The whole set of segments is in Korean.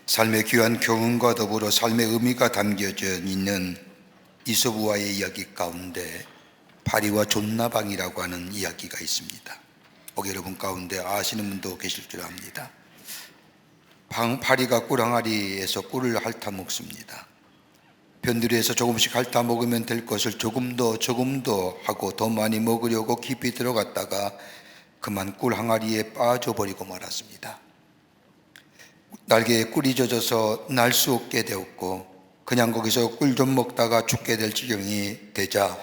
삶의 귀한 교훈과 더불어 삶의 의미가 담겨져 있는 이솝우화의 이야기 가운데 파리와 존나방이라고 하는 이야기가 있습니다. 혹 여러분 가운데 아시는 분도 계실 줄 압니다. 파리가 꿀 항아리에서 꿀을 핥아 먹습니다. 변두리에서 조금씩 핥아 먹으면 될 것을 조금 더 하고 더 많이 먹으려고 깊이 들어갔다가 그만 꿀 항아리에 빠져버리고 말았습니다. 날개에 꿀이 젖어서 날 수 없게 되었고 그냥 거기서 꿀 좀 먹다가 죽게 될 지경이 되자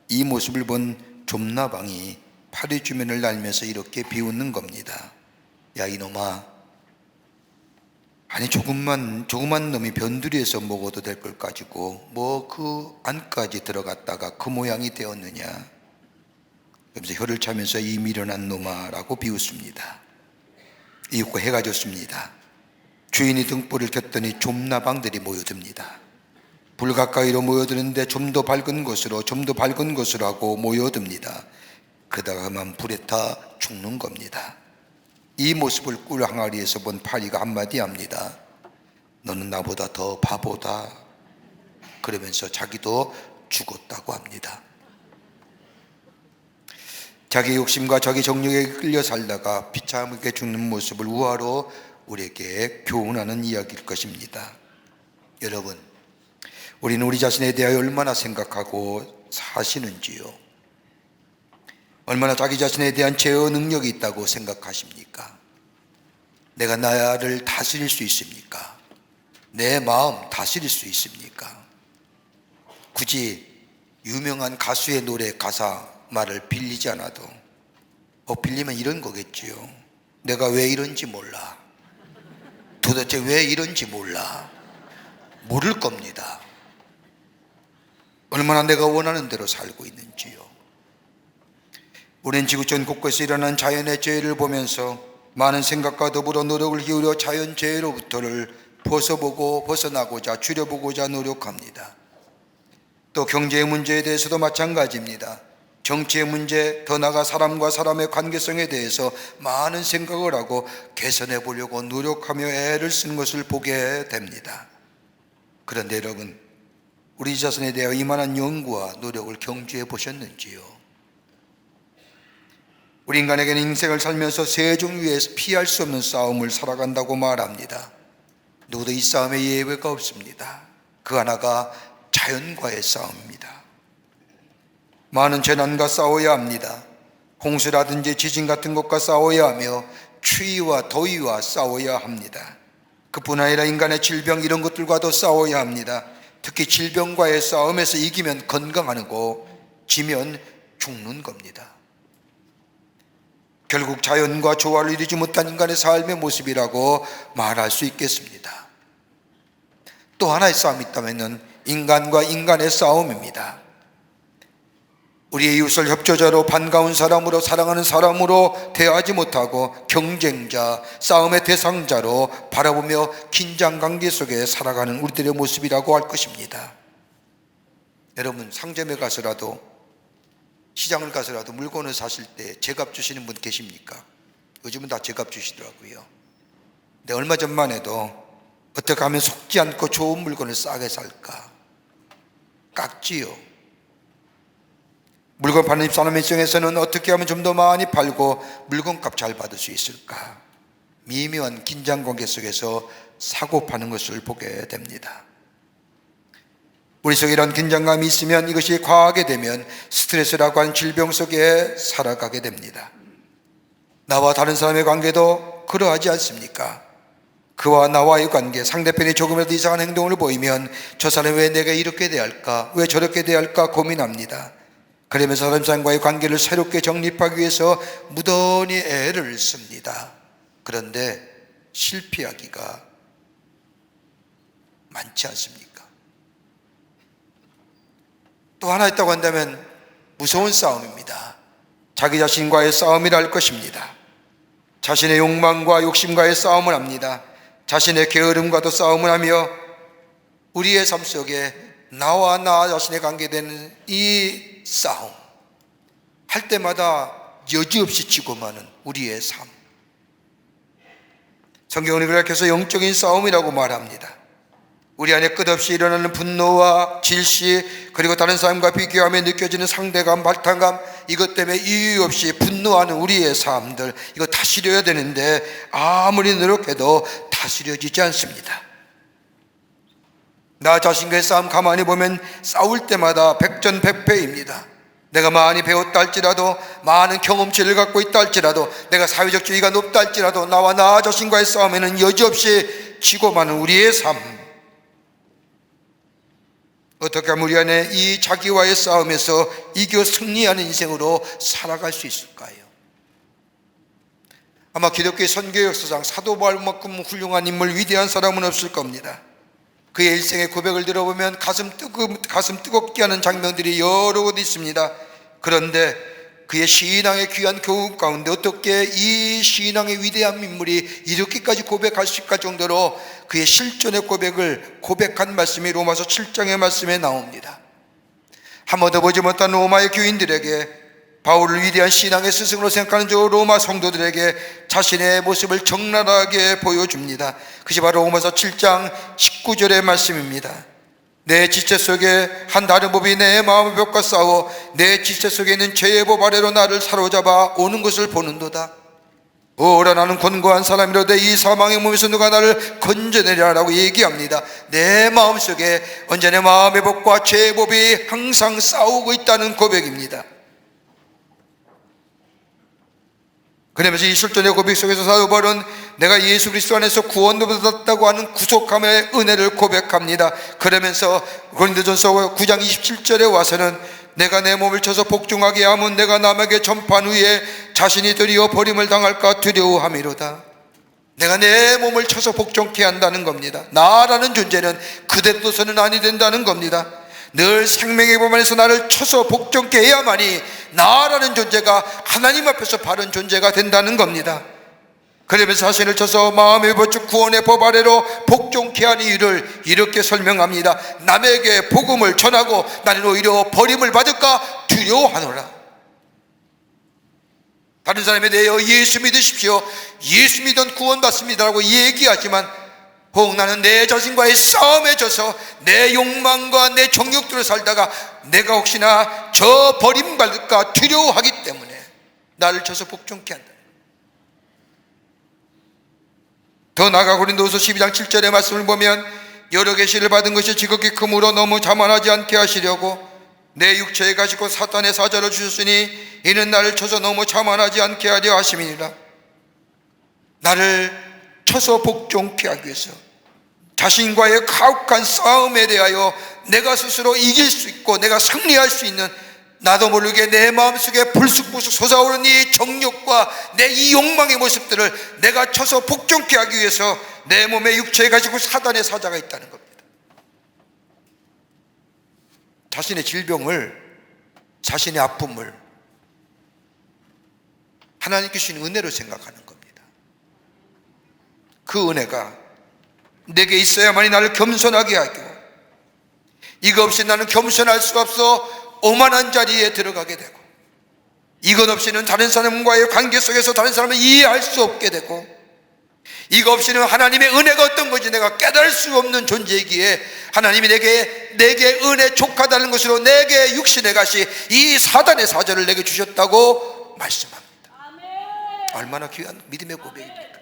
이 모습을 본 좀나방이 파리 주변을 날면서 이렇게 비웃는 겁니다. 야 이놈아, 아니 조그만 놈이 변두리에서 먹어도 될 걸 가지고 뭐 그 안까지 들어갔다가 그 모양이 되었느냐. 그러면서 혀를 차면서 이 미련한 놈아 라고 비웃습니다. 이윽고 해가 졌습니다. 주인이 등불을 켰더니 좀나방들이 모여듭니다. 불 가까이로 모여드는데 좀 더 밝은 곳으로 하고 모여듭니다. 그러다가 그만 불에 타 죽는 겁니다. 이 모습을 꿀 항아리에서 본 파리가 한마디 합니다. 너는 나보다 더 바보다. 그러면서 자기도 죽었다고 합니다. 자기 욕심과 자기 정욕에 끌려 살다가 비참하게 죽는 모습을 우화로 우리에게 교훈하는 이야기일 것입니다. 여러분, 우리는 우리 자신에 대하여 얼마나 생각하고 사시는지요? 얼마나 자기 자신에 대한 제어 능력이 있다고 생각하십니까? 내가 나를 다스릴 수 있습니까? 내 마음 다스릴 수 있습니까? 굳이 유명한 가수의 노래 가사 말을 빌리지 않아도 빌리면 이런 거겠지요. 내가 왜 이런지 몰라. 도대체 왜 이런지 몰라. 모를 겁니다. 얼마나 내가 원하는 대로 살고 있는지요. 우리는 지구촌 곳곳에 일어난 자연의 재해를 보면서 많은 생각과 더불어 노력을 기울여 자연 재해로부터를 벗어나고자 줄여보고자 노력합니다. 또 경제의 문제에 대해서도 마찬가지입니다. 정치의 문제, 더 나아가 사람과 사람의 관계성에 대해서 많은 생각을 하고 개선해 보려고 노력하며 애를 쓰는 것을 보게 됩니다. 그런데 여러분, 우리 자신에 대하여 이만한 연구와 노력을 경주해 보셨는지요? 우리 인간에게는 인생을 살면서 세 종류의 피할 수 없는 싸움을 살아간다고 말합니다. 누구도 이 싸움에 예외가 없습니다. 그 하나가 자연과의 싸움입니다. 많은 재난과 싸워야 합니다. 홍수라든지 지진 같은 것과 싸워야 하며 추위와 더위와 싸워야 합니다. 그뿐 아니라 인간의 질병 이런 것들과도 싸워야 합니다. 특히 질병과의 싸움에서 이기면 건강하고 지면 죽는 겁니다. 결국 자연과 조화를 이루지 못한 인간의 삶의 모습이라고 말할 수 있겠습니다. 또 하나의 싸움이 있다면 인간과 인간의 싸움입니다. 우리의 이웃을 협조자로, 반가운 사람으로, 사랑하는 사람으로 대하지 못하고 경쟁자, 싸움의 대상자로 바라보며 긴장관계 속에 살아가는 우리들의 모습이라고 할 것입니다. 여러분, 상점에 가서라도, 시장을 가서라도 물건을 사실 때 제값 주시는 분 계십니까? 요즘은 다 제값 주시더라고요. 근데 얼마 전만 해도 어떻게 하면 속지 않고 좋은 물건을 싸게 살까? 깎지요. 물건 파는 집사람 입장에서는 어떻게 하면 좀 더 많이 팔고 물건값 잘 받을 수 있을까? 미묘한 긴장관계 속에서 사고 파는 것을 보게 됩니다. 우리 속에 이런 긴장감이 있으면 이것이 과하게 되면 스트레스라고 하는 질병 속에 살아가게 됩니다. 나와 다른 사람의 관계도 그러하지 않습니까? 그와 나와의 관계, 상대편이 조금이라도 이상한 행동을 보이면 저 사람이 왜 내가 이렇게 대할까? 왜 저렇게 대할까? 고민합니다. 그러면서 다른 사람과의 관계를 새롭게 정립하기 위해서 무던히 애를 씁니다. 그런데 실패하기가 많지 않습니까? 또 하나 있다고 한다면 무서운 싸움입니다. 자기 자신과의 싸움이라 할 것입니다. 자신의 욕망과 욕심과의 싸움을 합니다. 자신의 게으름과도 싸움을 하며 우리의 삶 속에 나와 나 자신에 관계되는 이 싸움, 할 때마다 여지없이 지고 마는 우리의 삶. 성경은 그렇게 해서 영적인 싸움이라고 말합니다. 우리 안에 끝없이 일어나는 분노와 질시, 그리고 다른 사람과 비교하며 느껴지는 상대감, 발탈감, 이것 때문에 이유 없이 분노하는 우리의 삶들, 이거 다스려야 되는데 아무리 노력해도 다스려지지 않습니다. 나 자신과의 싸움 가만히 보면 싸울 때마다 백전백패입니다. 내가 많이 배웠다 할지라도, 많은 경험치를 갖고 있다 할지라도, 내가 사회적 지위가 높다 할지라도 나와 나 자신과의 싸움에는 여지없이 지고 마는 우리의 삶, 어떻게 하면 우리 안에 이 자기와의 싸움에서 이겨 승리하는 인생으로 살아갈 수 있을까요? 아마 기독교의 선교 역사상 사도 바울만큼 훌륭한 인물, 위대한 사람은 없을 겁니다. 그의 일생의 고백을 들어보면 가슴 뜨겁게 하는 장면들이 여러 곳 있습니다. 그런데 그의 신앙의 귀한 교훈 가운데 어떻게 이 신앙의 위대한 인물이 이렇게까지 고백할 수 있을 정도로 그의 실존의 고백을 고백한 말씀이 로마서 7장의 말씀에 나옵니다. 한 번도 보지 못한 로마의 교인들에게, 바울을 위대한 신앙의 스승으로 생각하는 저 로마 성도들에게 자신의 모습을 적나라하게 보여줍니다. 그것이 바로 로마서 7장 19절의 말씀입니다. 내 지체 속에 한 다른 법이 내 마음의 벽과 싸워 내 지체 속에 있는 죄의 법 아래로 나를 사로잡아 오는 것을 보는도다. 오라 나는 권고한 사람이로되 이 사망의 몸에서 누가 나를 건져내리라라고 얘기합니다. 내 마음속에 언제나 마음의 법과 죄의 법이 항상 싸우고 있다는 고백입니다. 그러면서 이 실존의 고백 속에서 사도 바울은 내가 예수 그리스도 안에서 구원을 받았다고 하는 구속함의 은혜를 고백합니다. 그러면서 고린도전서 9장 27절에 와서는 내가 내 몸을 쳐서 복종하게 하면 내가 남에게 전파한 후에 자신이 드디어 버림을 당할까 두려워함이로다. 내가 내 몸을 쳐서 복종케 한다는 겁니다. 나라는 존재는 그대로서는 아니 된다는 겁니다. 늘 생명의 몸 안에서 나를 쳐서 복종케 해야만이 나라는 존재가 하나님 앞에서 바른 존재가 된다는 겁니다. 그러면서 자신을 쳐서 마음의 법칙 구원의 법 아래로 복종케 하는 이유를 이렇게 설명합니다. 남에게 복음을 전하고 나는 오히려 버림을 받을까 두려워하노라. 다른 사람에 대하여 예수 믿으십시오, 예수 믿으면 구원받습니다라고 얘기하지만 혹 나는 내 자신과의 싸움에 져서 내 욕망과 내 정욕대로 살다가 내가 혹시나 저 버림받을까 두려워하기 때문에 나를 쳐서 복종케 한다. 더 나아가 고린도후서 12장 7절의 말씀을 보면 여러 계시를 받은 것이 지극히 크므로 너무 자만하지 않게 하시려고 내 육체에 가지고 사탄의 사자를 주셨으니 이는 나를 쳐서 너무 자만하지 않게 하려 하심이니라. 나를 쳐서 복종케 하기 위해서 자신과의 가혹한 싸움에 대하여 내가 스스로 이길 수 있고 내가 승리할 수 있는, 나도 모르게 내 마음속에 불쑥불쑥 솟아오르는 이 정욕과 내 이 욕망의 모습들을 내가 쳐서 복종케 하기 위해서 내 몸에 육체에 가지고 사단의 사자가 있다는 겁니다. 자신의 질병을, 자신의 아픔을 하나님께 주신 은혜로 생각하는 겁니다. 그 은혜가 내게 있어야만이 나를 겸손하게 하고, 이거 없이 나는 겸손할 수가 없어 오만한 자리에 들어가게 되고, 이것 없이는 다른 사람과의 관계 속에서 다른 사람을 이해할 수 없게 되고, 이거 없이는 하나님의 은혜가 어떤 건지 내가 깨달을 수 없는 존재이기에 하나님이 내게 은혜 족하다는 것으로 내게 육신의 가시 이 사단의 사자를 내게 주셨다고 말씀합니다. 얼마나 귀한 믿음의 고백입니까?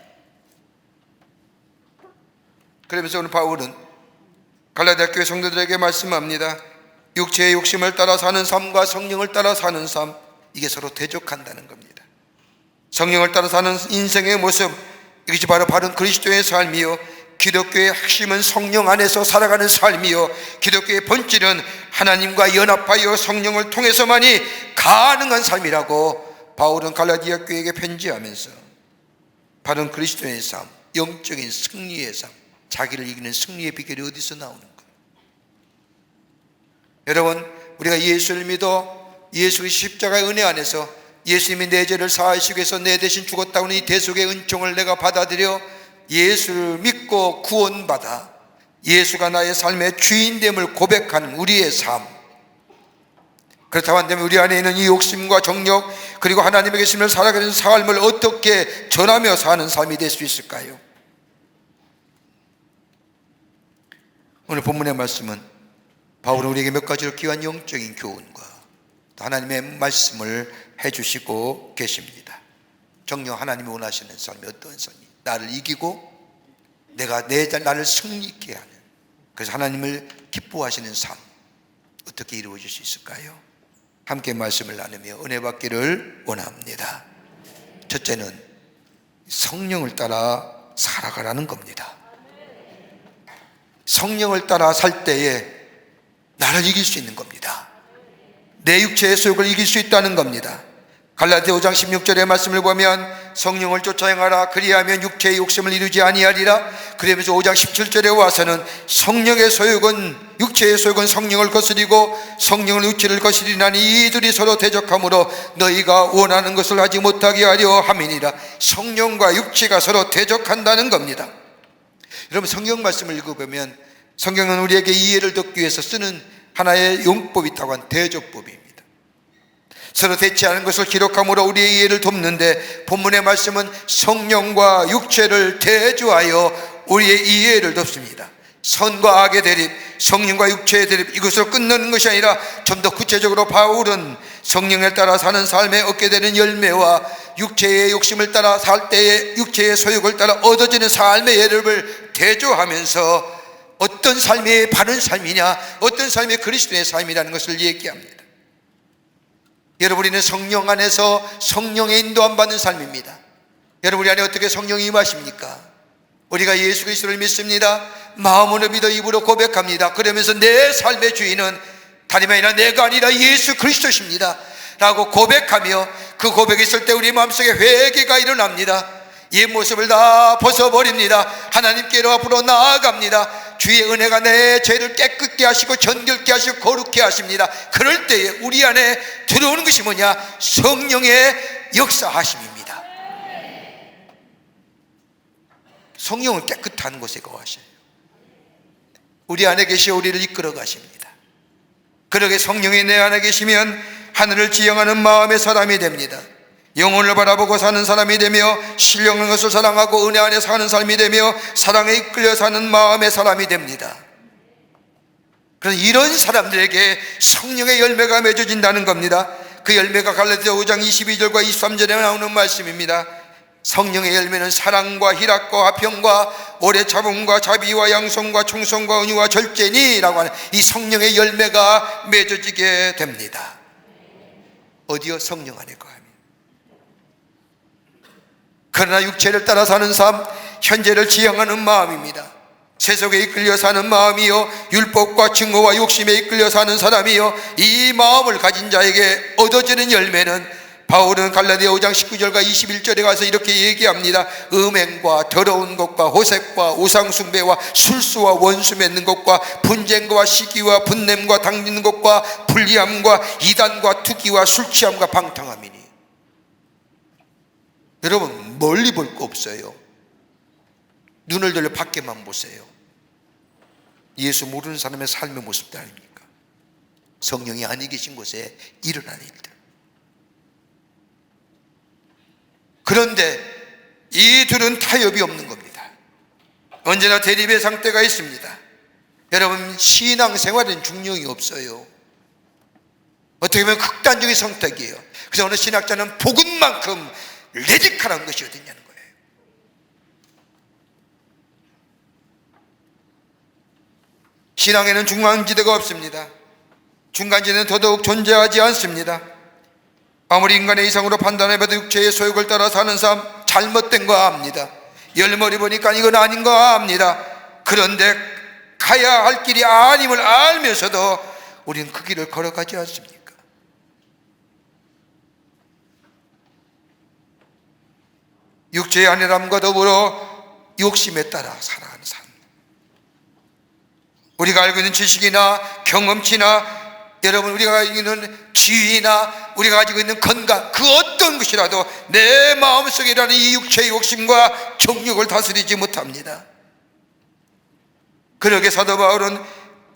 그러면서 오늘 바울은 갈라디아 교회 성도들에게 말씀합니다. 육체의 욕심을 따라 사는 삶과 성령을 따라 사는 삶, 이게 서로 대적한다는 겁니다. 성령을 따라 사는 인생의 모습, 이것이 바로 바른 그리스도의 삶이요, 기독교의 핵심은 성령 안에서 살아가는 삶이요, 기독교의 본질은 하나님과 연합하여 성령을 통해서만이 가능한 삶이라고 바울은 갈라디아 교회에게 편지하면서 바른 그리스도의 삶, 영적인 승리의 삶, 자기를 이기는 승리의 비결이 어디서 나오는 거예요? 여러분, 우리가 예수를 믿어 예수의 십자가의 은혜 안에서 예수님이 내 죄를 사하시기 위해서 내 대신 죽었다고 하는 이 대속의 은총을 내가 받아들여 예수를 믿고 구원받아 예수가 나의 삶의 주인됨을 고백하는 우리의 삶, 그렇다고 한다면 우리 안에 있는 이 욕심과 정욕 그리고 하나님의 계심을 살아가는 삶을 어떻게 전하며 사는 삶이 될 수 있을까요? 오늘 본문의 말씀은 바울은 우리에게 몇 가지로 귀한 영적인 교훈과 하나님의 말씀을 해주시고 계십니다. 정녕 하나님이 원하시는 삶이 어떤 삶이, 나를 이기고 내가 나를 승리케 하는, 그래서 하나님을 기뻐하시는 삶 어떻게 이루어질 수 있을까요? 함께 말씀을 나누며 은혜 받기를 원합니다. 첫째는 성령을 따라 살아가라는 겁니다. 성령을 따라 살 때에 나를 이길 수 있는 겁니다. 내 육체의 소욕을 이길 수 있다는 겁니다. 갈라디아 5장 16절의 말씀을 보면 성령을 쫓아 행하라, 그리하면 육체의 욕심을 이루지 아니하리라. 그러면서 5장 17절에 와서는 성령의 소욕은, 육체의 소욕은 성령을 거스리고 성령은 육체를 거스리나니 이들이 서로 대적하므로 너희가 원하는 것을 하지 못하게 하려 함이니라. 성령과 육체가 서로 대적한다는 겁니다. 여러분, 성경 말씀을 읽어보면 성경은 우리에게 이해를 돕기 위해서 쓰는 하나의 용법이 있다고 한 대조법입니다. 서로 대치하는 것을 기록함으로 우리의 이해를 돕는데, 본문의 말씀은 성령과 육체를 대조하여 우리의 이해를 돕습니다. 선과 악의 대립, 성령과 육체의 대립, 이것으로 끝나는 것이 아니라 좀 더 구체적으로 바울은 성령을 따라 사는 삶에 얻게 되는 열매와 육체의 욕심을 따라 살 때의 육체의 소욕을 따라 얻어지는 삶의 예를 대조하면서 어떤 삶이 바른 삶이냐, 어떤 삶이 그리스도의 삶이라는 것을 얘기합니다. 여러분, 우리는 성령 안에서 성령의 인도함 받는 삶입니다. 여러분, 우리 안에 어떻게 성령이 임하십니까? 우리가 예수 그리스도를 믿습니다. 마음으로 믿어 입으로 고백합니다. 그러면서 내 삶의 주인은 다름이 아니라 내가 아니라 예수 그리스도십니다 라고 고백하며, 그 고백이 있을 때 우리 마음속에 회개가 일어납니다. 옛 모습을 다 벗어버립니다. 하나님께로 앞으로 나아갑니다. 주의 은혜가 내 죄를 깨끗게 하시고 정결케 하시고 거룩케 하십니다. 그럴 때에 우리 안에 들어오는 것이 뭐냐? 성령의 역사하심입니다. 성령을 깨끗한 곳에 거하셔요. 우리 안에 계시어 우리를 이끌어 가십니다. 그러게 성령이 내 안에 계시면 하늘을 지향하는 마음의 사람이 됩니다. 영혼을 바라보고 사는 사람이 되며 신령한 것을 사랑하고 은혜 안에 사는 삶이 되며 사랑에 이끌려 사는 마음의 사람이 됩니다. 그래서 이런 사람들에게 성령의 열매가 맺어진다는 겁니다. 그 열매가 갈라디아 5장 22절과 23절에 나오는 말씀입니다. 성령의 열매는 사랑과 희락과 화평과 오래 참음과 자비와 양성과 충성과 온유와 절제니 라고 하는 이 성령의 열매가 맺어지게 됩니다. 어디요? 성령 안에 거하면. 그러나 육체를 따라 사는 삶, 현재를 지향하는 마음입니다. 세속에 이끌려 사는 마음이요, 율법과 증오와 욕심에 이끌려 사는 사람이요, 이 마음을 가진 자에게 얻어지는 열매는 바울은 갈라디아 5장 19절과 21절에 가서 이렇게 얘기합니다. 음행과 더러운 것과 호색과 우상숭배와 술수와 원수 맺는 것과 분쟁과 시기와 분냄과 당기는 것과 불리함과 이단과 투기와 술취함과 방탕함이니. 여러분, 멀리 볼 거 없어요. 눈을 들려 밖에만 보세요. 예수 모르는 사람의 삶의 모습도 아닙니까? 성령이 안에 계신 곳에 일어나는 일들. 그런데 이 둘은 타협이 없는 겁니다. 언제나 대립의 상태가 있습니다. 여러분, 신앙생활은 중용이 없어요. 어떻게 보면 극단적인 선택이에요. 그래서 어느 신학자는 복음만큼 레디컬한 것이 어딨냐는 거예요. 신앙에는 중앙지대가 없습니다. 중간지대는 더더욱 존재하지 않습니다. 아무리 인간의 이상으로 판단해봐도 육체의 소욕을 따라 사는 삶, 잘못된 거 압니다. 열머리 보니까 이건 아닌 거 압니다. 그런데 가야 할 길이 아님을 알면서도 우리는 그 길을 걸어가지 않습니까? 육체의 안일함과 더불어 욕심에 따라 살아가는 삶. 우리가 알고 있는 지식이나 경험치나 여러분, 우리가 가지고 있는 지위나 우리가 가지고 있는 건강, 그 어떤 것이라도 내 마음속에 일하는 이 육체의 욕심과 정욕을 다스리지 못합니다. 그러게 사도 바울은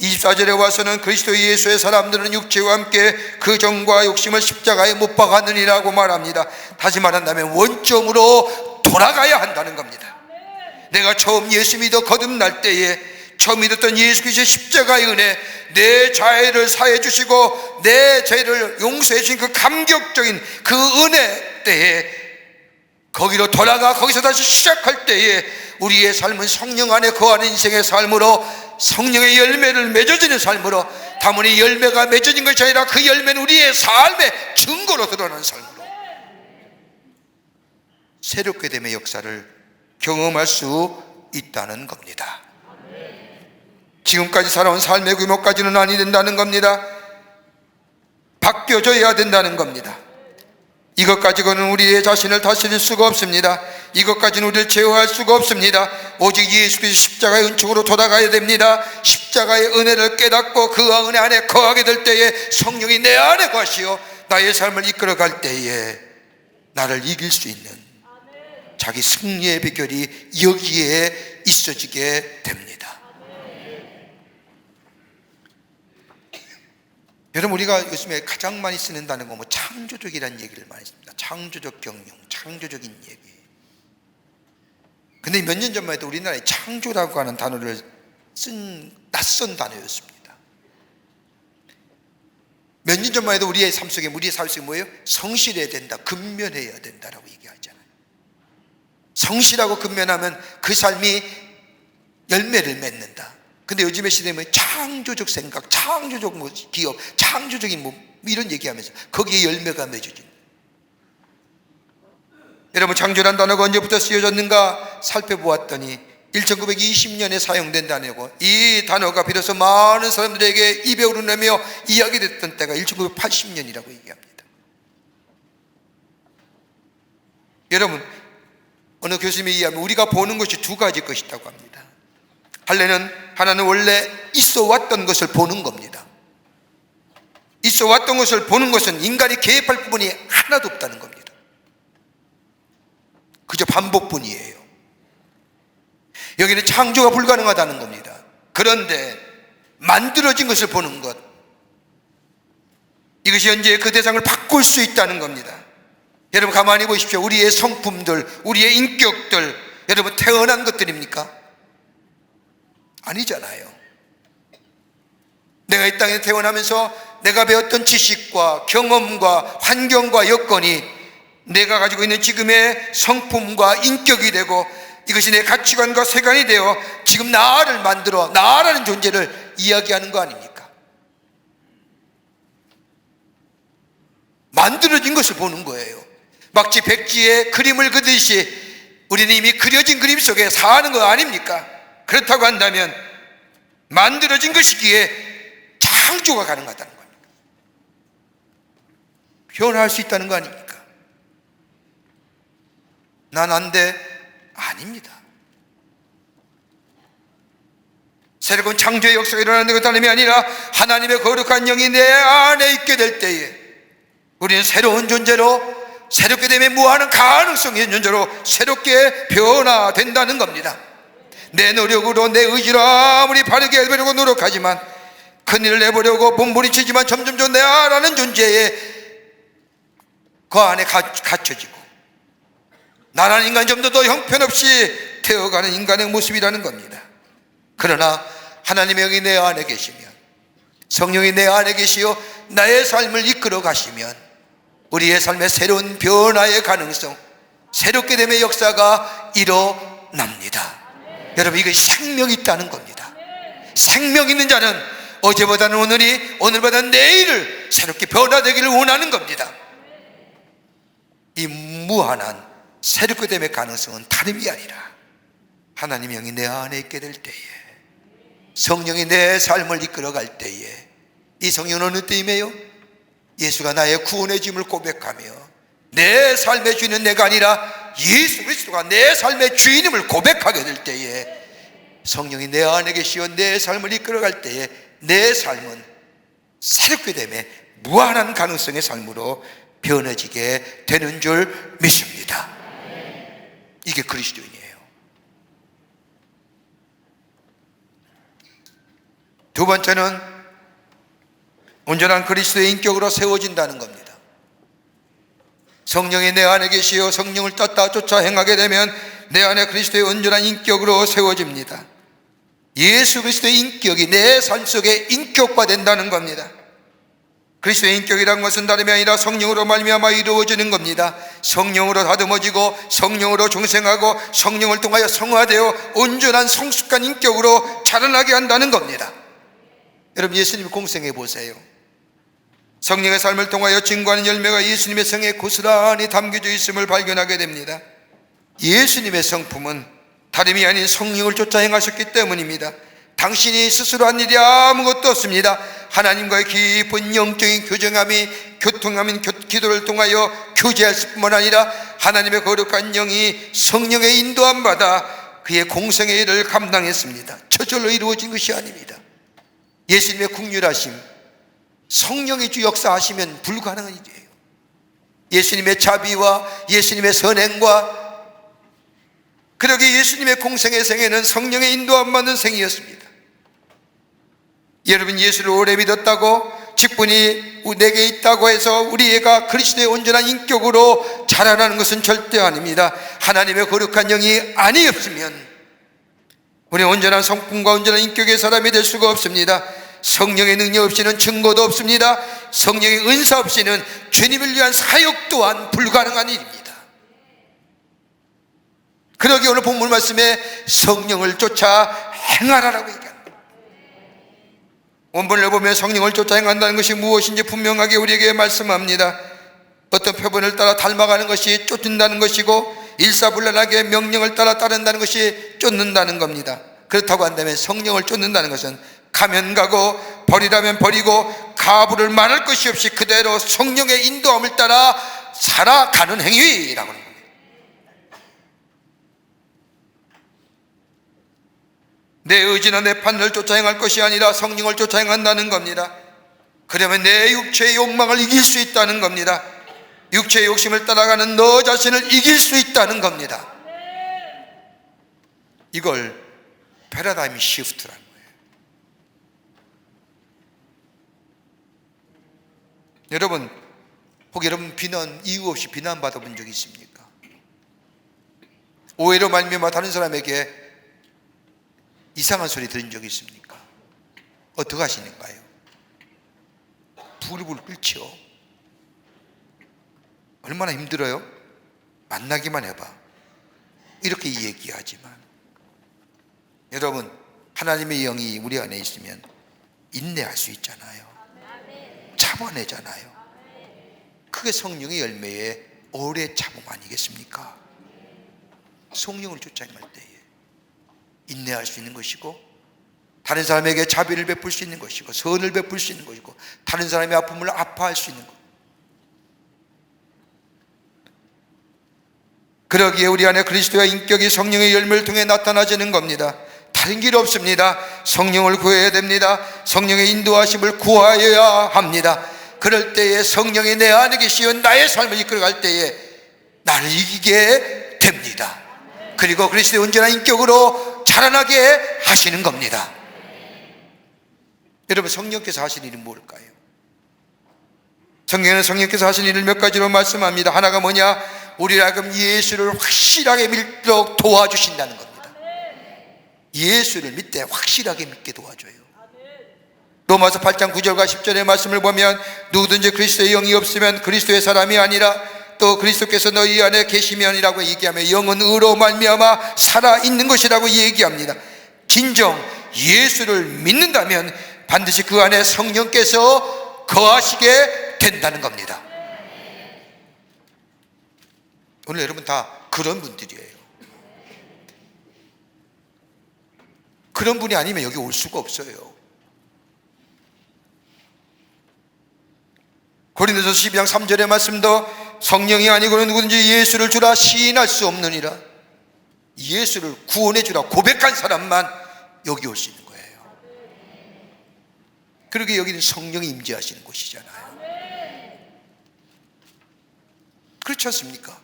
24절에 와서는 그리스도 예수의 사람들은 육체와 함께 그 정과 욕심을 십자가에 못 박았느니라고 말합니다. 다시 말한다면 원점으로 돌아가야 한다는 겁니다. 내가 처음 예수 믿어 거듭날 때에 처음 믿었던 예수 그리스도의 십자가의 은혜, 내 죄를 사해 주시고 내 죄를 용서해 주신 그 감격적인 그 은혜 때에 거기로 돌아가 거기서 다시 시작할 때에 우리의 삶은 성령 안에 거하는 인생의 삶으로 성령의 열매를 맺어지는 삶으로, 다문의 열매가 맺어진 것이 아니라 그 열매는 우리의 삶의 증거로 드러나는 삶으로 새롭게 됨의 역사를 경험할 수 있다는 겁니다. 지금까지 살아온 삶의 규모까지는 아니 된다는 겁니다. 바뀌어져야 된다는 겁니다. 이것 가지고는 우리의 자신을 다스릴 수가 없습니다. 이것 가지고는 우리를 제어할 수가 없습니다. 오직 예수 그리스도 십자가의 은총으로 돌아가야 됩니다. 십자가의 은혜를 깨닫고 그 은혜 안에 거하게 될 때에 성령이 내 안에 거하시어 나의 삶을 이끌어갈 때에 나를 이길 수 있는 자기 승리의 비결이 여기에 있어지게 됩니다. 여러분, 우리가 요즘에 가장 많이 쓰는 단어가 뭐 창조적이라는 얘기를 많이 씁니다. 창조적 경영, 창조적인 얘기. 근데 몇 년 전만 해도 우리나라에 창조라고 하는 단어를 쓴 낯선 단어였습니다. 몇 년 전만 해도 우리의 삶 속에 뭐예요? 성실해야 된다, 근면해야 된다라고 얘기하잖아요. 성실하고 근면하면 그 삶이 열매를 맺는다. 근데 요즘의 시대는 창조적 생각, 창조적 기업, 창조적인 이런 얘기하면서 거기에 열매가 맺어진다. 여러분, 창조란 단어가 언제부터 쓰여졌는가 살펴보았더니 1920년에 사용된 단어고, 이 단어가 비로소 많은 사람들에게 입에 오르내며 이야기됐던 때가 1980년이라고 얘기합니다. 여러분, 어느 교수님이 이야기하면 우리가 보는 것이 두 가지 것이라고 합니다. 하나는 원래 있어 왔던 것을 보는 겁니다. 있어 왔던 것을 보는 것은 인간이 개입할 부분이 하나도 없다는 겁니다. 그저 반복뿐이에요. 여기는 창조가 불가능하다는 겁니다. 그런데 만들어진 것을 보는 것, 이것이 현재 그 대상을 바꿀 수 있다는 겁니다. 여러분, 가만히 보십시오. 우리의 성품들, 우리의 인격들, 여러분 태어난 것들입니까? 아니잖아요. 내가 이 땅에 태어나면서 내가 배웠던 지식과 경험과 환경과 여건이 내가 가지고 있는 지금의 성품과 인격이 되고, 이것이 내 가치관과 세관이 되어 지금 나를 만들어 나라는 존재를 이야기하는 거 아닙니까? 만들어진 것을 보는 거예요. 마치 백지에 그림을 그리듯이 우리는 이미 그려진 그림 속에 사는 거 아닙니까? 그렇다고 한다면 만들어진 것이기에 창조가 가능하다는 겁니다. 변화할 수 있다는 거 아닙니까? 난 안 돼? 아닙니다. 새로운 창조의 역사가 일어나는 것 다름이 아니라 하나님의 거룩한 영이 내 안에 있게 될 때에 우리는 새로운 존재로, 새롭게 되면 무한한 가능성이 있는 존재로 새롭게 변화된다는 겁니다. 내 노력으로, 내 의지로 아무리 바르게 해보려고 노력하지만, 큰일을 내보려고 몸부림치지만 점점 내 안라는 존재에 그 안에 갇혀지고 나라는 인간 좀 더 형편없이 되어가는 인간의 모습이라는 겁니다. 그러나 하나님의 영이 내 안에 계시면, 성령이 내 안에 계시어 나의 삶을 이끌어 가시면 우리의 삶의 새로운 변화의 가능성, 새롭게 됨의 역사가 일어납니다. 여러분, 이게 생명이 있다는 겁니다. 생명 있는 자는 어제보다는 오늘이, 오늘보다는 내일을 새롭게 변화되기를 원하는 겁니다. 이 무한한 새롭게 됨의 가능성은 다름이 아니라 하나님의 영이 내 안에 있게 될 때에, 성령이 내 삶을 이끌어갈 때에, 이 성령은 어느 때임에요? 예수가 나의 구원의 짐을 고백하며 내 삶의 주인은 내가 아니라 예수 그리스도가 내 삶의 주인임을 고백하게 될 때에, 성령이 내 안에 계시어 내 삶을 이끌어갈 때에 내 삶은 새롭게 됨에 무한한 가능성의 삶으로 변해지게 되는 줄 믿습니다. 이게 그리스도인이에요. 두 번째는 온전한 그리스도의 인격으로 세워진다는 겁니다. 성령이 내 안에 계시어 성령을 따라 쫓아 행하게 되면 내 안에 그리스도의 온전한 인격으로 세워집니다. 예수 그리스도의 인격이 내 삶 속에 인격화된다는 겁니다. 그리스도의 인격이란 것은 다름이 아니라 성령으로 말미암아 이루어지는 겁니다. 성령으로 다듬어지고 성령으로 중생하고 성령을 통하여 성화되어 온전한 성숙한 인격으로 자라나게 한다는 겁니다. 여러분, 예수님 공생해 보세요. 성령의 삶을 통하여 증거하는 열매가 예수님의 성에 고스란히 담겨져 있음을 발견하게 됩니다. 예수님의 성품은 다름이 아닌 성령을 쫓아 행하셨기 때문입니다. 당신이 스스로 한 일이 아무것도 없습니다. 하나님과의 깊은 영적인 교통함인 기도를 통하여 교제할 뿐만 아니라 하나님의 거룩한 영이 성령의 인도함 받아 그의 공생의 일을 감당했습니다. 저절로 이루어진 것이 아닙니다. 예수님의 국률하심, 성령의 주 역사하시면 불가능한 일이에요. 예수님의 자비와 예수님의 선행과 그러기에 예수님의 공생의 생애는 성령의 인도함 받는 생이었습니다. 여러분, 예수를 오래 믿었다고 직분이 내게 있다고 해서 우리 애가 그리스도의 온전한 인격으로 자라나는 것은 절대 아닙니다. 하나님의 거룩한 영이 아니었으면 우리 온전한 성품과 온전한 인격의 사람이 될 수가 없습니다. 성령의 능력 없이는 증거도 없습니다. 성령의 은사 없이는 주님을 위한 사역 또한 불가능한 일입니다. 그러기에 오늘 본문 말씀에 성령을 쫓아 행하라라고 얘기합니다. 원본을 보면 성령을 쫓아 행한다는 것이 무엇인지 분명하게 우리에게 말씀합니다. 어떤 표본을 따라 닮아가는 것이 쫓는다는 것이고 일사불란하게 명령을 따라 따른다는 것이 쫓는다는 겁니다. 그렇다고 한다면 성령을 쫓는다는 것은 가면 가고 버리라면 버리고 가부를 말할 것이 없이 그대로 성령의 인도함을 따라 살아가는 행위라고 합니다. 내 의지나 내 판단을 쫓아 행할 것이 아니라 성령을 쫓아 행한다는 겁니다. 그러면 내 육체의 욕망을 이길 수 있다는 겁니다. 육체의 욕심을 따라가는 너 자신을 이길 수 있다는 겁니다. 이걸 패러다임 시프트라는 거예요. 여러분, 혹 여러분 비난, 이유 없이 비난받아 본 적이 있습니까? 오해로 말미암아 다른 사람에게 이상한 소리 들은 적이 있습니까? 어떻게 하시는가요? 불불 끓죠. 얼마나 힘들어요? 만나기만 해봐. 이렇게 얘기하지만 여러분, 하나님의 영이 우리 안에 있으면 인내할 수 있잖아요. 참아내잖아요. 그게 성령의 열매의 오래 참음 아니겠습니까? 성령을 쫓아 행할 때에 인내할 수 있는 것이고, 다른 사람에게 자비를 베풀 수 있는 것이고, 선을 베풀 수 있는 것이고, 다른 사람의 아픔을 아파할 수 있는 것. 그러기에 우리 안에 그리스도의 인격이 성령의 열매를 통해 나타나지는 겁니다. 다른 길 없습니다. 성령을 구해야 됩니다. 성령의 인도하심을 구하여야 합니다. 그럴 때에 성령이 내 안에 계시어 나의 삶을 이끌어갈 때에 나를 이기게 됩니다. 그리고 그리스도의 온전한 인격으로 자라나게 하시는 겁니다. 여러분, 성령께서 하신 일은 뭘까요? 성경에는 성령께서 하신 일을 몇 가지로 말씀합니다. 하나가 뭐냐? 우리를 하여금 예수를 확실하게 믿도록 도와주신다는 겁니다. 예수를 믿되 확실하게 믿게 도와줘요. 로마서 8장 9절과 10절의 말씀을 보면 누구든지 그리스도의 영이 없으면 그리스도의 사람이 아니라 또 그리스도께서 너희 안에 계시면이라고 얘기하며 영은 의로 말미암아 살아있는 것이라고 얘기합니다. 진정 예수를 믿는다면 반드시 그 안에 성령께서 거하시게 된다는 겁니다. 오늘 여러분 다 그런 분들이에요. 그런 분이 아니면 여기 올 수가 없어요. 고린도서 12장 3절의 말씀도 성령이 아니고는 누구든지 예수를 주라 시인할 수 없느니라. 예수를 구원해 주라 고백한 사람만 여기 올 수 있는 거예요. 그러게 여기는 성령이 임재하시는 곳이잖아요. 그렇지 않습니까?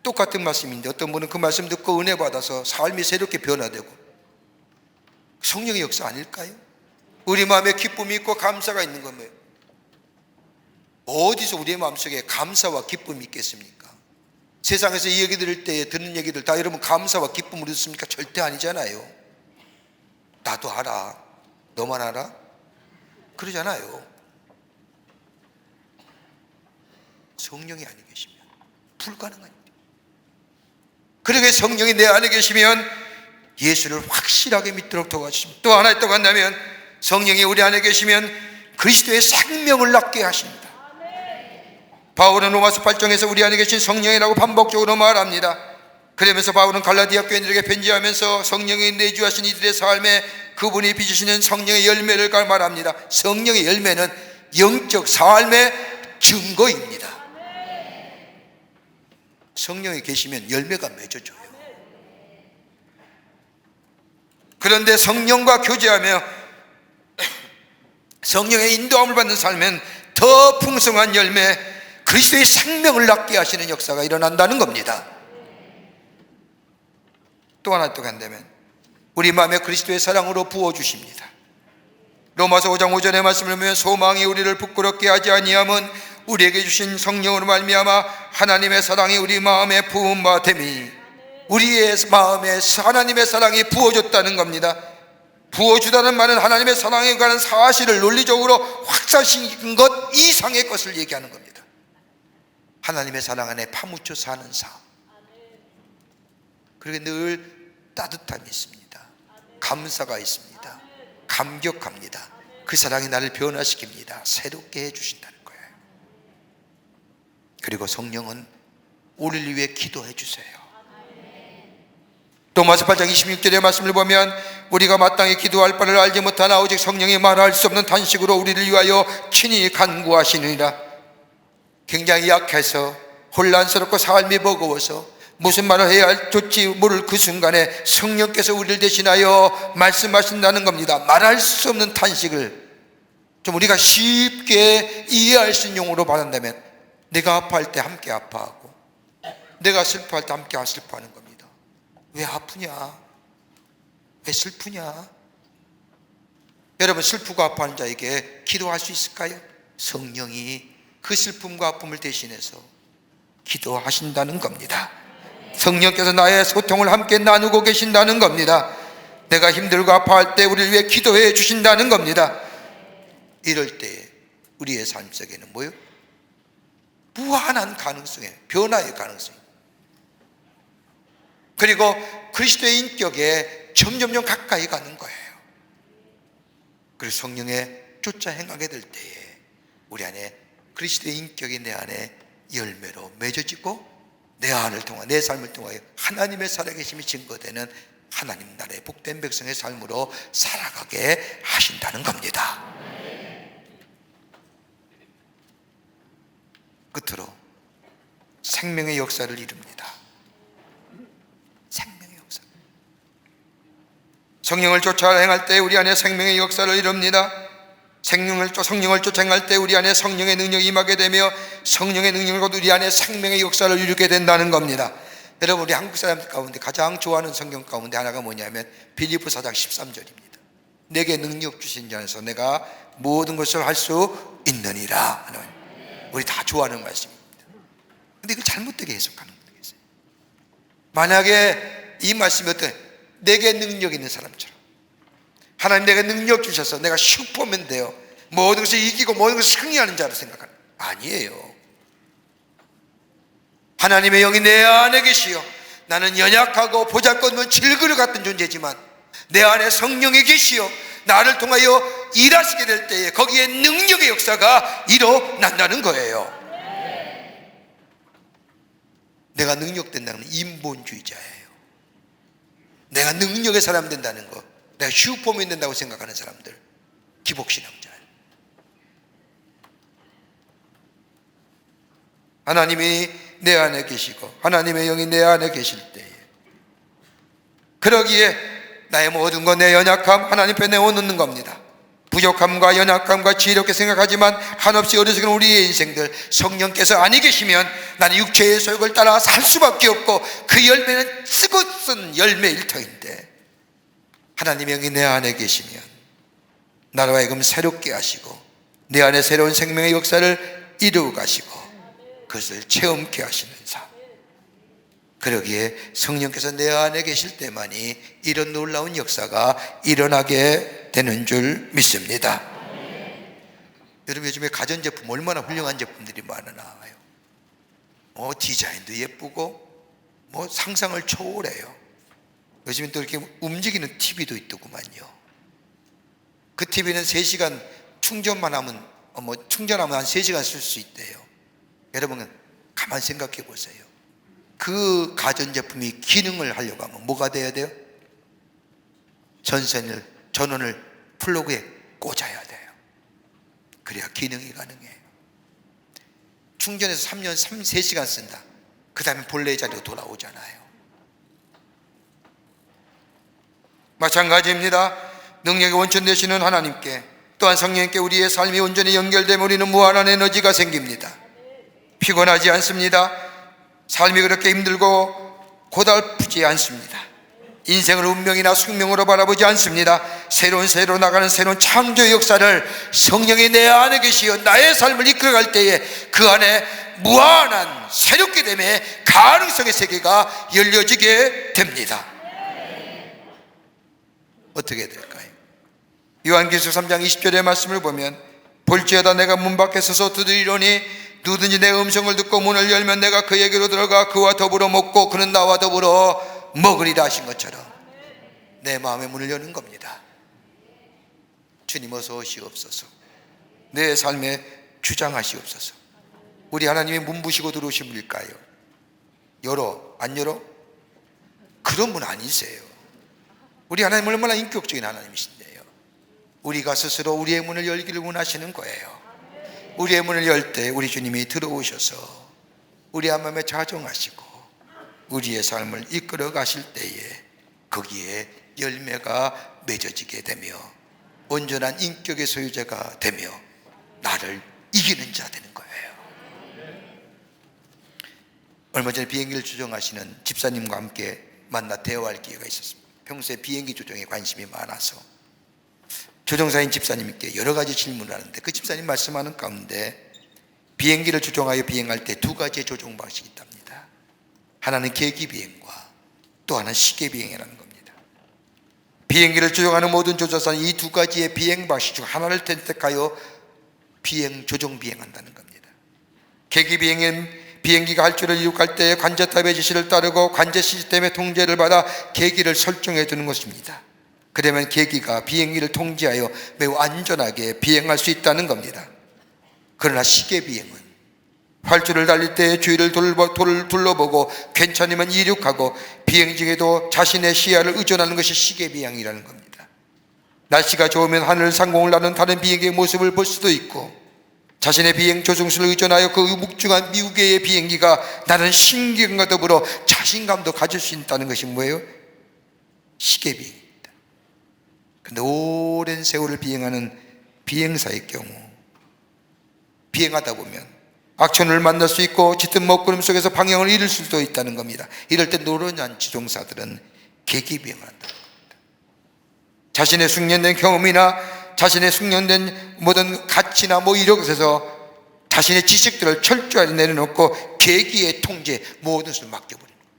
똑같은 말씀인데 어떤 분은 그 말씀 듣고 은혜 받아서 삶이 새롭게 변화되고, 성령의 역사 아닐까요? 우리 마음에 기쁨이 있고 감사가 있는 거예요. 어디서 우리의 마음속에 감사와 기쁨이 있겠습니까? 세상에서 이 얘기 들을 때 듣는 얘기들 다 여러분 감사와 기쁨으로 듣습니까? 절대 아니잖아요. 나도 알아, 너만 알아? 그러잖아요. 성령이 안에 계시면 불가능한 일이에요. 그러게 성령이 내 안에 계시면 예수를 확실하게 믿도록 도와주십니다. 또 하나 있다고 한다면 성령이 우리 안에 계시면 그리스도의 생명을 낳게 하십니다. 바울은 로마서 8장에서 우리 안에 계신 성령이라고 반복적으로 말합니다. 그러면서 바울은 갈라디아 교인들에게 편지하면서 성령이 내주하신 이들의 삶에 그분이 빚으시는 성령의 열매를 말합니다. 성령의 열매는 영적 삶의 증거입니다. 성령이 계시면 열매가 맺어져요. 그런데 성령과 교제하며 성령의 인도함을 받는 삶은 더 풍성한 열매, 그리스도의 생명을 낳게 하시는 역사가 일어난다는 겁니다. 또 하나 또 간다면 우리 마음에 그리스도의 사랑으로 부어주십니다. 로마서 5장 5절의 말씀을 보면 소망이 우리를 부끄럽게 하지 아니함은 우리에게 주신 성령으로 말미암아 하나님의 사랑이 우리 마음에 부은 바 됨이, 우리의 마음에 하나님의 사랑이 부어졌다는 겁니다. 부어주다는 말은 하나님의 사랑에 관한 사실을 논리적으로 확산시킨 것 이상의 것을 얘기하는 겁니다. 하나님의 사랑 안에 파묻혀 사는 삶, 그리고 늘 따뜻함이 있습니다. 감사가 있습니다. 감격합니다. 그 사랑이 나를 변화시킵니다. 새롭게 해주신다는 거예요. 그리고 성령은 우리를 위해 기도해 주세요. 로마서 8장 26절의 말씀을 보면 우리가 마땅히 기도할 바를 알지 못하나 오직 성령이 말할 수 없는 탄식으로 우리를 위하여 친히 간구하시느니라. 굉장히 약해서 혼란스럽고 삶이 버거워서 무슨 말을 해야 할지 모를 그 순간에 성령께서 우리를 대신하여 말씀하신다는 겁니다. 말할 수 없는 탄식을 좀 우리가 쉽게 이해할 수 있는 용어로 말한다면 내가 아파할 때 함께 아파하고 내가 슬퍼할 때 함께 슬퍼하는 겁니다. 왜 아프냐? 왜 슬프냐? 여러분, 슬프고 아파하는 자에게 기도할 수 있을까요? 성령이 그 슬픔과 아픔을 대신해서 기도하신다는 겁니다. 성령께서 나의 소통을 함께 나누고 계신다는 겁니다. 내가 힘들고 아파할 때 우리를 위해 기도해 주신다는 겁니다. 이럴 때 우리의 삶 속에는 뭐예요? 무한한 가능성에, 변화의 가능성, 그리고 그리스도의 인격에 점점점 가까이 가는 거예요. 그리고 성령에 쫓아 행하게 될 때에 우리 안에 그리스도의 인격이 내 안에 열매로 맺어지고 내 안을 통하, 내 삶을 통하여 하나님의 살아계심이 증거되는 하나님 나라의 복된 백성의 삶으로 살아가게 하신다는 겁니다. 끝으로 생명의 역사를 이룹니다. 생명의 역사. 성령을 쫓아 행할 때 우리 안에 생명의 역사를 이룹니다. 성령을 쫓아 행할 때 우리 안에 성령의 능력이 임하게 되며 성령의 능력으로 우리 안에 생명의 역사를 이루게 된다는 겁니다. 여러분, 우리 한국 사람들 가운데 가장 좋아하는 성경 가운데 하나가 뭐냐면 빌립보 4장 13절입니다. 내게 능력 주신 자 안에서 내가 모든 것을 할 수 있느니라. 우리 다 좋아하는 말씀입니다. 근데 이걸 잘못되게 해석하는 분이 계세요. 만약에 이 말씀이 어떤 내게 능력 있는 사람처럼 하나님 내가 능력 주셔서 내가 슈퍼맨 돼요, 모든 것을 이기고 모든 것을 승리하는 자로 생각하는, 아니에요. 하나님의 영이 내 안에 계시어 나는 연약하고 보잘것없는 질그릇 같은 존재지만 내 안에 성령이 계시어 나를 통하여 일하시게 될 때에 거기에 능력의 역사가 일어난다는 거예요. 내가 능력된다는 건 인본주의자예요. 내가 능력의 사람 된다는 거, 내가 슈퍼맨 된다고 생각하는 사람들, 기복신앙자예요. 하나님이 내 안에 계시고 하나님의 영이 내 안에 계실 때에, 그러기에 나의 모든 것, 내 연약함 하나님 편에 내어놓는 겁니다. 부족함과 연약함과 지혜롭게 생각하지만 한없이 어리석은 우리의 인생들, 성령께서 아니 계시면 나는 육체의 소욕을 따라 살 수밖에 없고 그 열매는 썩어쓴 열매일 터인데, 하나님의 영이 내 안에 계시면 나로 하여금 새롭게 하시고 내 안에 새로운 생명의 역사를 이루어 가시고 그것을 체험케 하시는 삶, 그러기에 성령께서 내 안에 계실 때만이 이런 놀라운 역사가 일어나게 되는 줄 믿습니다. 여러분, 요즘에 가전제품 얼마나 훌륭한 제품들이 많아 나와요. 디자인도 예쁘고 상상을 초월해요. 요즘엔 또 이렇게 움직이는 TV도 있더구만요. 그 TV는 3시간 충전만 하면 충전하면 한 3시간 쓸 수 있대요. 여러분 가만 생각해 보세요. 그 가전제품이 기능을 하려고 하면 뭐가 돼야 돼요? 전원을 플러그에 꽂아야 돼요. 그래야 기능이 가능해요. 충전해서 3시간 쓴다. 그 다음에 본래의 자리로 돌아오잖아요. 마찬가지입니다. 능력의 원천 되시는 하나님께, 또한 성령님께 우리의 삶이 온전히 연결되면 우리는 무한한 에너지가 생깁니다. 피곤하지 않습니다. 삶이 그렇게 힘들고 고달프지 않습니다. 인생을 운명이나 숙명으로 바라보지 않습니다. 새로 나가는 새로운 창조의 역사를 성령이 내 안에 계시어 나의 삶을 이끌어갈 때에 그 안에 무한한 새롭게 됨의 가능성의 세계가 열려지게 됩니다. 어떻게 될까요? 요한계시록 3장 20절의 말씀을 보면, 볼지어다 내가 문 밖에 서서 두드리노니 누구든지 내 음성을 듣고 문을 열면 내가 그에게로 들어가 그와 더불어 먹고 그는 나와 더불어 먹으리라 하신 것처럼 내 마음의 문을 여는 겁니다. 주님 어서 오시옵소서. 내 삶에 주장하시옵소서. 우리 하나님이 문 부시고 들어오신 분일까요? 열어? 안 열어? 그런 분 아니세요. 우리 하나님 얼마나 인격적인 하나님이신데요. 우리가 스스로 우리의 문을 열기를 원하시는 거예요. 우리의 문을 열 때 우리 주님이 들어오셔서 우리 마음에 자정하시고 우리의 삶을 이끌어 가실 때에 거기에 열매가 맺어지게 되며 온전한 인격의 소유자가 되며 나를 이기는 자 되는 거예요. 얼마 전에 비행기를 조종하시는 집사님과 함께 만나 대화할 기회가 있었습니다. 평소에 비행기 조종에 관심이 많아서 조종사인 집사님께 여러 가지 질문을 하는데, 그 집사님 말씀하는 가운데 비행기를 조종하여 비행할 때 2가지의 조종 방식이 있답니다. 하나는 계기 비행과 또 하나는 시계 비행이라는 겁니다. 비행기를 조종하는 모든 조종사는 이 2가지의 비행 방식 중 하나를 선택하여 조종 비행한다는 겁니다. 계기 비행은 비행기가 활주를 이륙할 때 관제탑의 지시를 따르고 관제 시스템의 통제를 받아 계기를 설정해 두는 것입니다. 그러면 계기가 비행기를 통제하여 매우 안전하게 비행할 수 있다는 겁니다. 그러나 시계 비행은 활주를 달릴 때 주위를 둘러보고 괜찮으면 이륙하고 비행 중에도 자신의 시야를 의존하는 것이 시계 비행이라는 겁니다. 날씨가 좋으면 하늘 상공을 나는 다른 비행기의 모습을 볼 수도 있고, 자신의 비행 조종수를 의존하여 그 묵중한 미국의 비행기가 나는 신경과 더불어 자신감도 가질 수 있다는 것이 뭐예요? 시계 비행입니다. 그런데 오랜 세월을 비행하는 비행사의 경우 비행하다 보면 악천후를 만날 수 있고 짙은 먹구름 속에서 방향을 잃을 수도 있다는 겁니다. 이럴 때 노련한 지종사들은 계기 비행을 한다는 겁니다. 자신의 숙련된 경험이나 자신의 숙련된 모든 가치나 이력에서 자신의 지식들을 철저하게 내려놓고 계기의 통제 모든 것을 맡겨버리는 거예요.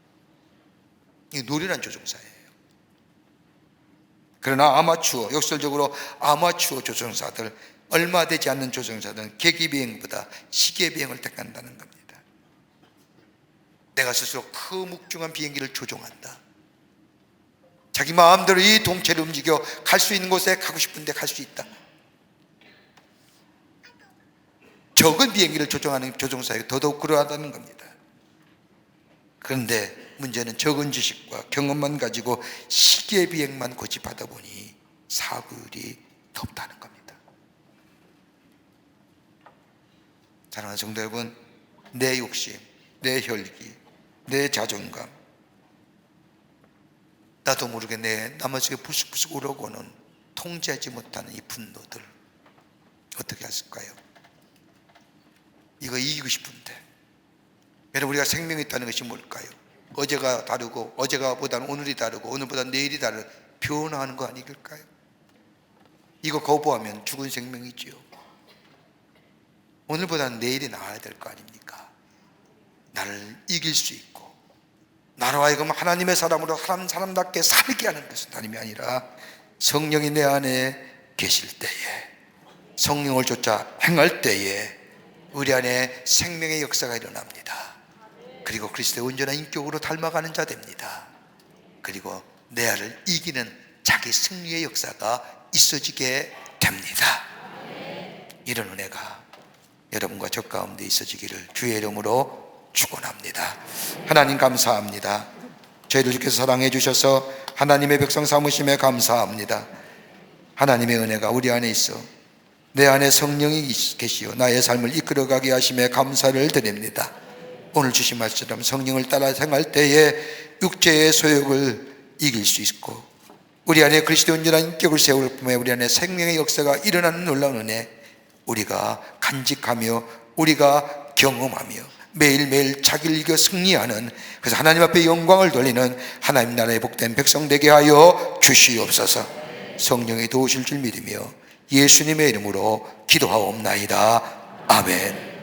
이게 노련한 조종사예요. 그러나 역설적으로 아마추어 조종사들, 얼마 되지 않는 조종사들은 계기 비행보다 시계 비행을 택한다는 겁니다. 내가 스스로 그 묵중한 비행기를 조종한다. 자기 마음대로 이 동체를 움직여 갈 수 있는 곳에 가고 싶은데 갈 수 있다. 적은 비행기를 조종하는 조종사에게 더더욱 그러하다는 겁니다. 그런데 문제는 적은 지식과 경험만 가지고 시계 비행만 고집하다 보니 사고율이 높다는 겁니다. 사랑하는 성도 여러분, 내 욕심, 내 혈기, 내 자존감, 나도 모르게 내 남아속에 부스부스 오르고는 통제하지 못하는 이 분노들 어떻게 했을까요? 이거 이기고 싶은데, 여러분, 우리가 생명이 있다는 것이 뭘까요? 어제가 다르고 어제가 보다는 오늘이 다르고 오늘보다는 내일이 다른 변화하는 거 아닐까요? 이거 거부하면 죽은 생명이지요. 오늘보다는 내일이 나아야 될 거 아닙니까? 나를 이길 수 있고 나로 하여금 하나님의 사람으로 사람답게 살게 하는 것은 하나님이 아니라 성령이 내 안에 계실 때에, 성령을 쫓아 행할 때에 우리 안에 생명의 역사가 일어납니다. 그리고 그리스도의 온전한 인격으로 닮아가는 자 됩니다. 그리고 내 안을 이기는 자기 승리의 역사가 있어지게 됩니다. 이런 은혜가 여러분과 저 가운데 있어지기를 주의 이름으로 축원합니다. 하나님 감사합니다. 저희를 주께서 사랑해 주셔서 하나님의 백성 삼으심에 감사합니다. 하나님의 은혜가 우리 안에 있어 내 안에 성령이 계시어 나의 삶을 이끌어가게 하심에 감사를 드립니다. 오늘 주신 말씀처럼 성령을 따라 생활할 때에 육체의 소욕을 이길 수 있고 우리 안에 그리스도의 온전한 인격을 세울 뿐에 우리 안에 생명의 역사가 일어나는 놀라운 은혜, 우리가 간직하며 우리가 경험하며 매일매일 자기를 이겨 승리하는, 그래서 하나님 앞에 영광을 돌리는 하나님 나라의 복된 백성 되게 하여 주시옵소서. 성령이 도우실 줄 믿으며 예수님의 이름으로 기도하옵나이다. 아멘.